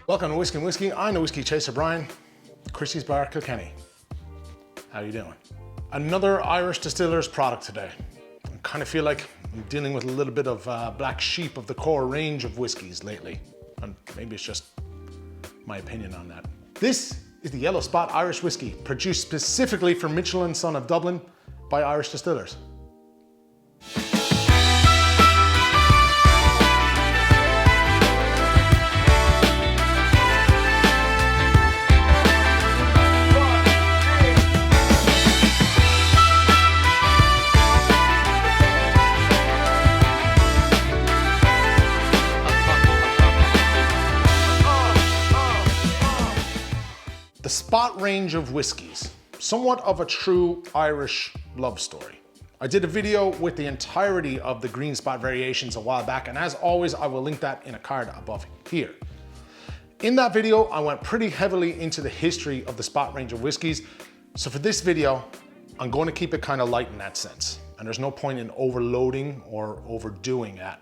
Welcome to Whisky and Whisky. I'm the Whiskey Chaser Brian, Christy's Bar, Kilkenny. How you doing? Another Irish distiller's product today. I kind of feel like I'm dealing with a little bit of black sheep of the core range of whiskies lately. And maybe it's just my opinion on that. This is the Yellow Spot Irish Whiskey, produced specifically for Mitchell & Son of Dublin by Irish distillers. The Spot range of whiskies, somewhat of a true Irish love story. I did a video with the entirety of the Green Spot variations a while back, and as always, I will link that in a card above here. In that video, I went pretty heavily into the history of the Spot range of whiskies. So for this video, I'm going to keep it kind of light in that sense. And there's no point in overloading or overdoing that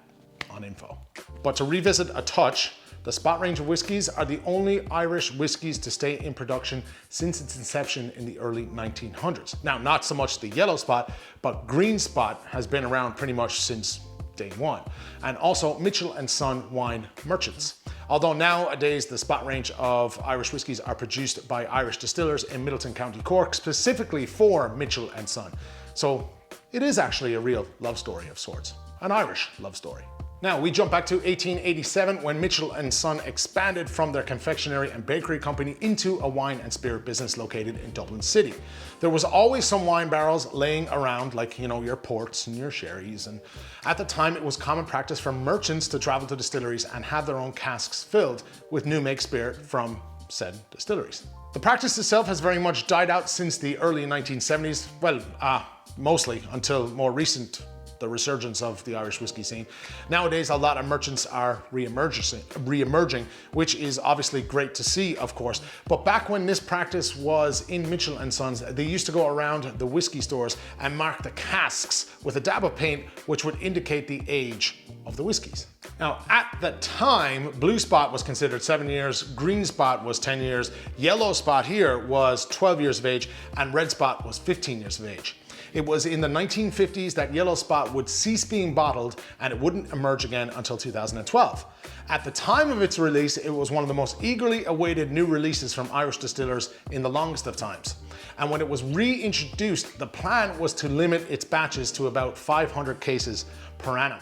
on info. But to revisit a touch, the Spot range of whiskies are the only Irish whiskies to stay in production since its inception in the early 1900s. Now, not so much the Yellow Spot, but Green Spot has been around pretty much since day one. And also Mitchell & Son wine merchants. Although nowadays the Spot range of Irish whiskies are produced by Irish distillers in Middleton, County Cork, specifically for Mitchell & Son. So it is actually a real love story of sorts, an Irish love story. Now we jump back to 1887 when Mitchell & Son expanded from their confectionery and bakery company into a wine and spirit business located in Dublin City. There was always some wine barrels laying around, like, you know, your ports and your sherries, and at the time it was common practice for merchants to travel to distilleries and have their own casks filled with new make spirit from said distilleries. The practice itself has very much died out since the early 1970s, well, mostly until more recent the resurgence of the Irish whiskey scene. Nowadays, a lot of merchants are re-emerging, which is obviously great to see, of course. But back when this practice was in Mitchell & Sons, they used to go around the whiskey stores and mark the casks with a dab of paint, which would indicate the age of the whiskeys. Now, at the time, Blue Spot was considered 7 years, Green Spot was 10 years, Yellow Spot here was 12 years of age, and Red Spot was 15 years of age. It was in the 1950s that Yellow Spot would cease being bottled and it wouldn't emerge again until 2012. At the time of its release, it was one of the most eagerly awaited new releases from Irish distillers in the longest of times. And when it was reintroduced, the plan was to limit its batches to about 500 cases per annum,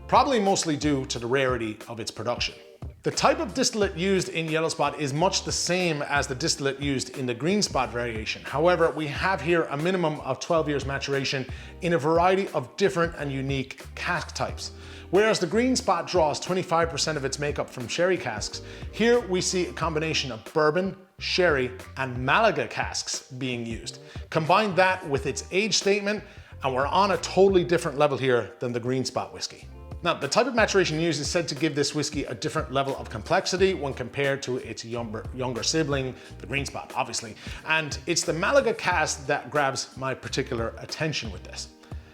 probably mostly due to the rarity of its production. The type of distillate used in Yellow Spot is much the same as the distillate used in the Green Spot variation. However, we have here a minimum of 12 years maturation in a variety of different and unique cask types. Whereas the Green Spot draws 25% of its makeup from sherry casks, here we see a combination of bourbon, sherry, and Malaga casks being used. Combine that with its age statement, and we're on a totally different level here than the Green Spot whiskey. Now, the type of maturation used is said to give this whiskey a different level of complexity when compared to its younger sibling, the Green Spot, obviously. And it's the Malaga cask that grabs my particular attention with this.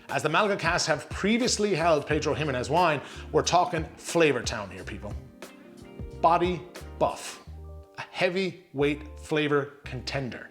As the Malaga casks have previously held Pedro Jimenez wine, we're talking flavor town here, people. Body buff, a heavyweight flavor contender.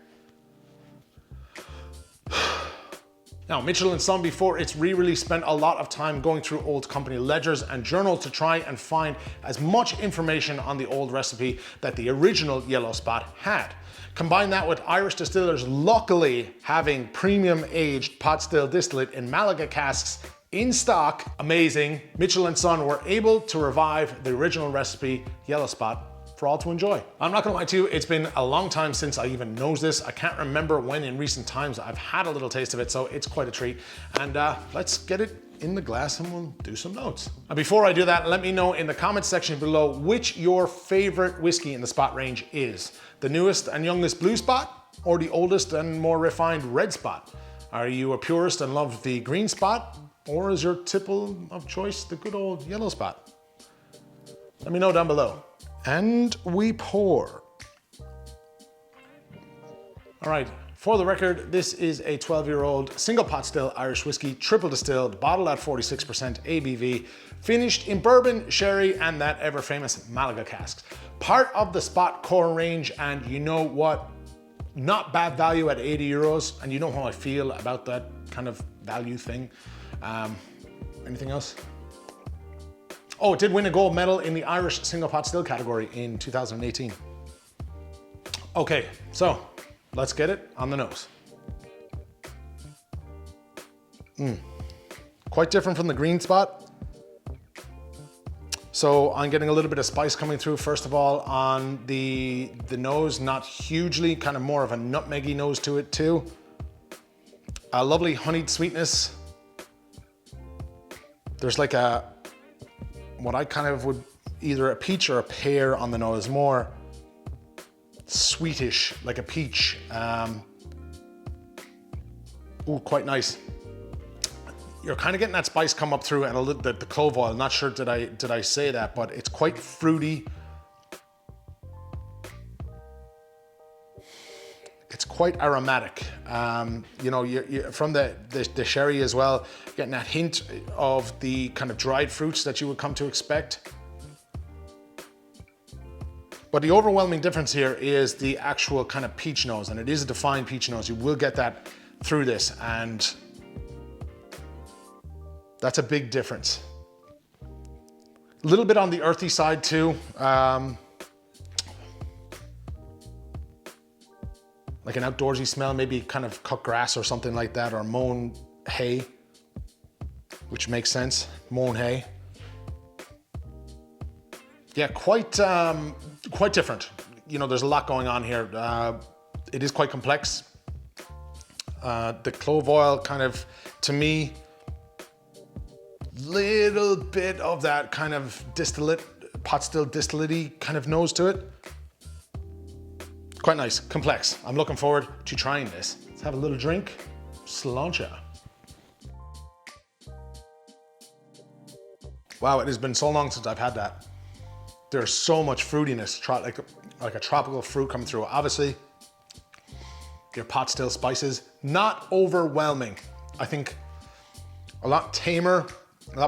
Now, Mitchell & Son, before its re-release, spent a lot of time going through old company ledgers and journals to try and find as much information on the old recipe that the original Yellow Spot had. Combine that with Irish distillers luckily having premium aged pot still distillate in Malaga casks in stock, amazing, Mitchell & Son were able to revive the original recipe, Yellow Spot, for all to enjoy. I'm not gonna lie to you, it's been a long time since I even nosed this. I can't remember when in recent times I've had a little taste of it, so it's quite a treat. And let's get it in the glass and we'll do some notes. And before I do that, let me know in the comments section below which your favorite whiskey in the Spot range is. The newest and youngest Blue Spot, or the oldest and more refined Red Spot? Are you a purist and love the Green Spot, or is your tipple of choice the good old Yellow Spot? Let me know down below. And we pour. All right, For the record, this is a 12-year-old single pot still Irish whiskey, triple distilled, bottled at 46% ABV, finished in bourbon, sherry, and that ever famous Malaga casks. Part of the Spot core range, and you know what? Not bad value at 80 euros, and you know how I feel about that kind of value thing. Anything else? Oh, it did win a gold medal in the Irish single pot still category in 2018. Okay, so let's get it on the nose. Quite different from the Green Spot. So I'm getting a little bit of spice coming through, first of all, on the nose, not hugely, kind of more of a nutmeggy nose to it too. A lovely honeyed sweetness. There's like what I kind of would, either a peach or a pear on the nose, more sweetish, like a peach. Ooh, quite nice. You're kind of getting that spice come up through, and a little the clove oil. Not sure did I say that, but it's quite fruity. It's quite aromatic. You know, you from the sherry as well, getting that hint of the kind of dried fruits that you would come to expect. But the overwhelming difference here is the actual kind of peach nose, and it is a defined peach nose. You will get that through this, and that's a big difference. A little bit on the earthy side too. Like an outdoorsy smell, maybe kind of cut grass or something like that, or mown hay, which makes sense, mown hay. Yeah, quite different. You know, there's a lot going on here. It is quite complex. The clove oil kind of, to me, little bit of that kind of distillate, pot still distillate-y kind of nose to it. Quite nice, complex. I'm looking forward to trying this. Let's have a little drink. Sláinte. Wow, it has been so long since I've had that. There's so much fruitiness, like a tropical fruit coming through. Obviously, your pot still spices, not overwhelming. I think a lot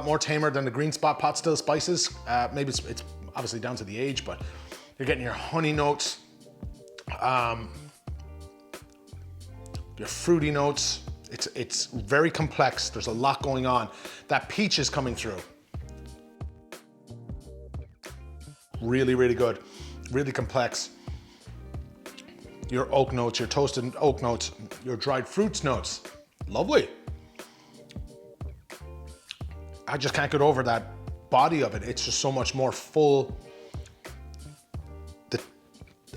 more tamer than the Green Spot pot still spices. Maybe it's obviously down to the age, but you're getting your honey notes, your fruity notes. It's very complex. There's a lot going on. That peach is coming through. Really, really good, really complex. Your oak notes, your toasted oak notes, your dried fruits notes, lovely. I just can't get over that body of it. It's just so much more full.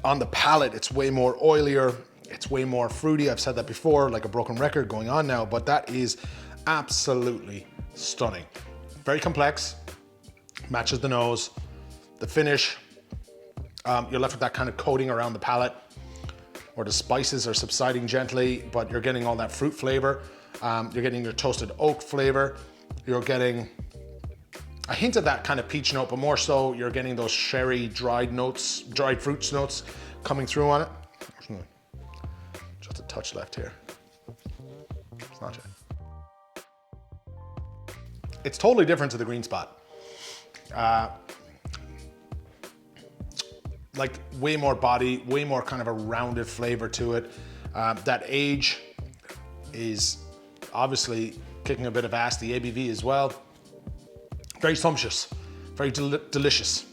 On the palate, it's way more oilier, it's way more fruity. I've said that before, like a broken record going on now, but that is absolutely stunning. Very complex, matches the nose. The finish, you're left with that kind of coating around the palate, where the spices are subsiding gently, but you're getting all that fruit flavor. You're getting your toasted oak flavor. You're getting a hint of that kind of peach note, but more so you're getting those sherry dried fruits notes coming through on it. Just a touch left here. It's not yet. It's totally different to the Green Spot. Like way more body, way more kind of a rounded flavor to it. That age is obviously kicking a bit of ass, the ABV as well. Very sumptuous, very delicious.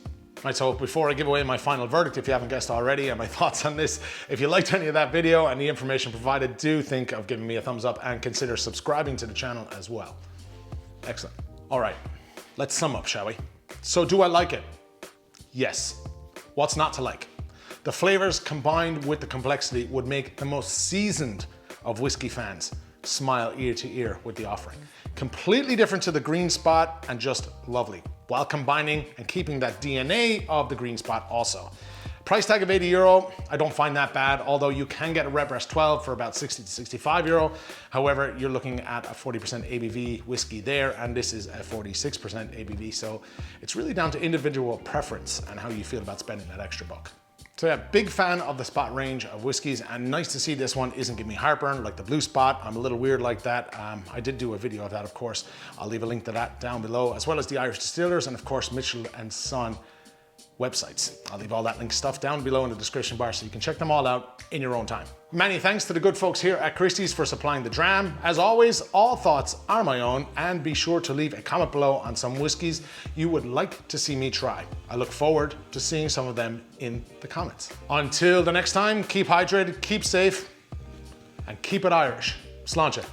Right, so before I give away my final verdict, if you haven't guessed already, and my thoughts on this, if you liked any of that video and the information provided, do think of giving me a thumbs up and consider subscribing to the channel as well. Excellent. All right, let's sum up, shall we? So do I like it? Yes. What's not to like? The flavors combined with the complexity would make the most seasoned of whiskey fans smile ear to ear with the offering. Completely different to the Green Spot and just lovely, while combining and keeping that DNA of the Green Spot also. Price tag of 80 euro, I don't find that bad, although you can get a Redbreast 12 for about 60 to 65 euro. However, you're looking at a 40% ABV whiskey there, and this is a 46% ABV, so it's really down to individual preference and how you feel about spending that extra buck. So yeah, big fan of the Spot range of whiskies, and nice to see this one isn't giving me heartburn like the Blue Spot. I'm a little weird like that. I did do a video of that, of course. I'll leave a link to that down below, as well as the Irish Distillers and of course Mitchell and Son websites. I'll leave all that link stuff down below in the description bar so you can check them all out in your own time. Many thanks to the good folks here at Christie's for supplying the dram. As always, all thoughts are my own, and be sure to leave a comment below on some whiskies you would like to see me try. I look forward to seeing some of them in the comments. Until the next time, keep hydrated, keep safe, and keep it Irish. Sláinte.